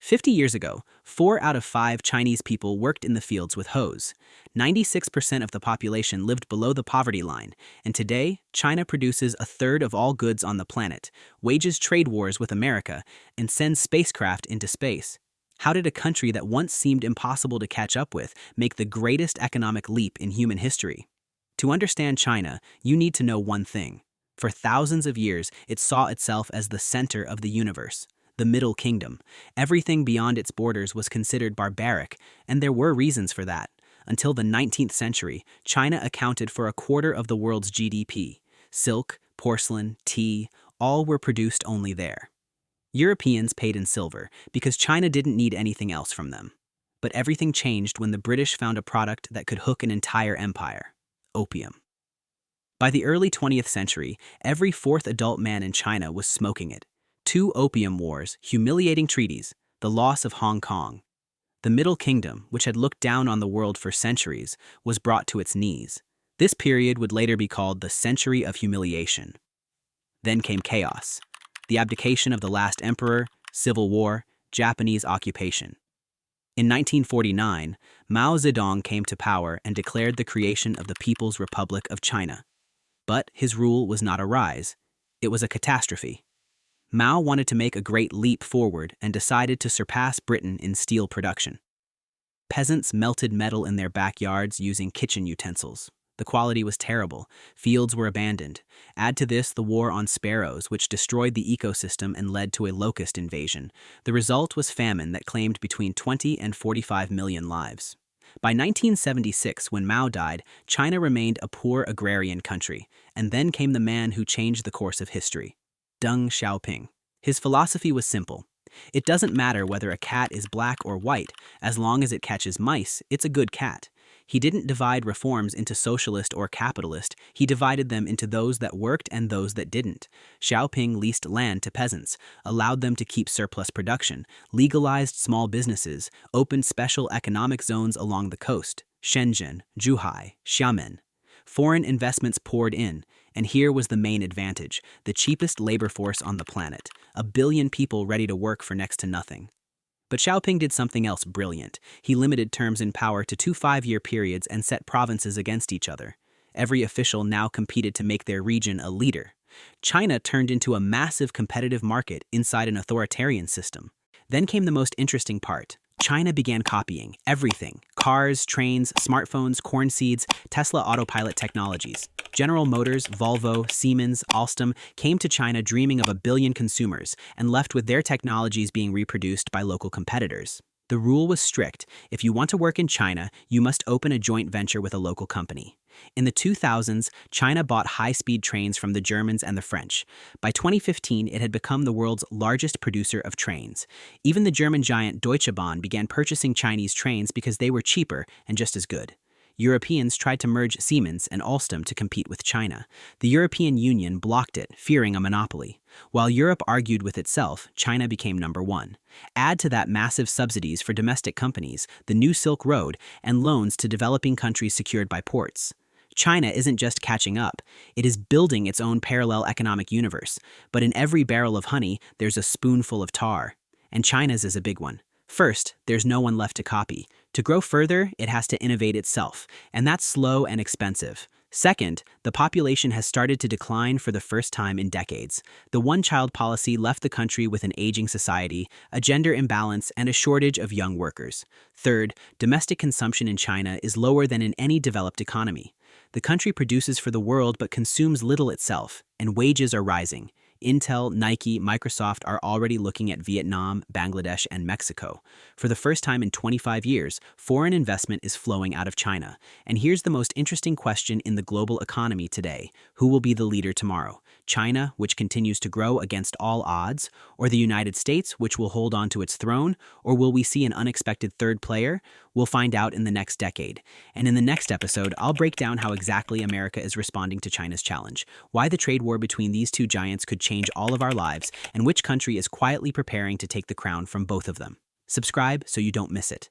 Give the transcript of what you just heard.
50 years ago, 4 out of 5 Chinese people worked in the fields with hoes. 96% of the population lived below the poverty line, and today, China produces a third of all goods on the planet, wages trade wars with America, and sends spacecraft into space. How did a country that once seemed impossible to catch up with make the greatest economic leap in human history? To understand China, you need to know one thing. For thousands of years, it saw itself as the center of the universe. The Middle Kingdom. Everything beyond its borders was considered barbaric, and there were reasons for that. Until the 19th century, China accounted for a quarter of the world's GDP. Silk, porcelain, tea, all were produced only there. Europeans paid in silver because China didn't need anything else from them. But everything changed when the British found a product that could hook an entire empire: opium. By the early 20th century, every fourth adult man in China was smoking it. 2 opium wars, humiliating treaties, the loss of Hong Kong. The Middle Kingdom, which had looked down on the world for centuries, was brought to its knees. This period would later be called the Century of Humiliation. Then came chaos. The abdication of the last emperor, civil war, Japanese occupation. In 1949, Mao Zedong came to power and declared the creation of the People's Republic of China. But his rule was not a rise. It was a catastrophe. Mao wanted to make a great leap forward and decided to surpass Britain in steel production. Peasants melted metal in their backyards using kitchen utensils. The quality was terrible. Fields were abandoned. Add to this the war on sparrows, which destroyed the ecosystem and led to a locust invasion. The result was famine that claimed between 20 and 45 million lives. By 1976, when Mao died, China remained a poor agrarian country, and then came the man who changed the course of history: Deng Xiaoping. His philosophy was simple. It doesn't matter whether a cat is black or white, as long as it catches mice, it's a good cat. He didn't divide reforms into socialist or capitalist, he divided them into those that worked and those that didn't. Xiaoping leased land to peasants, allowed them to keep surplus production, legalized small businesses, opened special economic zones along the coast: Shenzhen, Zhuhai, Xiamen. Foreign investments poured in, and here was the main advantage: the cheapest labor force on the planet, 1 billion people ready to work for next to nothing. But Xiaoping did something else brilliant. He limited terms in power to 2 5-year periods and set provinces against each other. Every official now competed to make their region a leader. China turned into a massive competitive market inside an authoritarian system. Then came the most interesting part. China began copying everything: cars, trains, smartphones, corn seeds, Tesla autopilot technologies. General Motors, Volvo, Siemens, Alstom came to China dreaming of 1 billion consumers and left with their technologies being reproduced by local competitors. The rule was strict: if you want to work in China, you must open a joint venture with a local company. In the 2000s, China bought high-speed trains from the Germans and the French. By 2015, it had become the world's largest producer of trains. Even the German giant Deutsche Bahn began purchasing Chinese trains because they were cheaper and just as good. Europeans tried to merge Siemens and Alstom to compete with China. The European Union blocked it, fearing a monopoly. While Europe argued with itself, China became number 1. Add to that massive subsidies for domestic companies, the new Silk Road, and loans to developing countries secured by ports. China isn't just catching up, it is building its own parallel economic universe. But in every barrel of honey, there's a spoonful of tar. And China's is a big one. First, there's no one left to copy. To grow further, it has to innovate itself, and that's slow and expensive. Second, the population has started to decline for the first time in decades. The one-child policy left the country with an aging society, a gender imbalance, and a shortage of young workers. Third, domestic consumption in China is lower than in any developed economy. The country produces for the world but consumes little itself, and wages are rising. Intel, Nike, Microsoft are already looking at Vietnam, Bangladesh, and Mexico. For the first time in 25 years, foreign investment is flowing out of China. And here's the most interesting question in the global economy today: who will be the leader tomorrow? China, which continues to grow against all odds, or the United States, which will hold on to its throne, or will we see an unexpected third player? We'll find out in the next decade. And in the next episode, I'll break down how exactly America is responding to China's challenge, why the trade war between these two giants could change all of our lives, and which country is quietly preparing to take the crown from both of them. Subscribe so you don't miss it.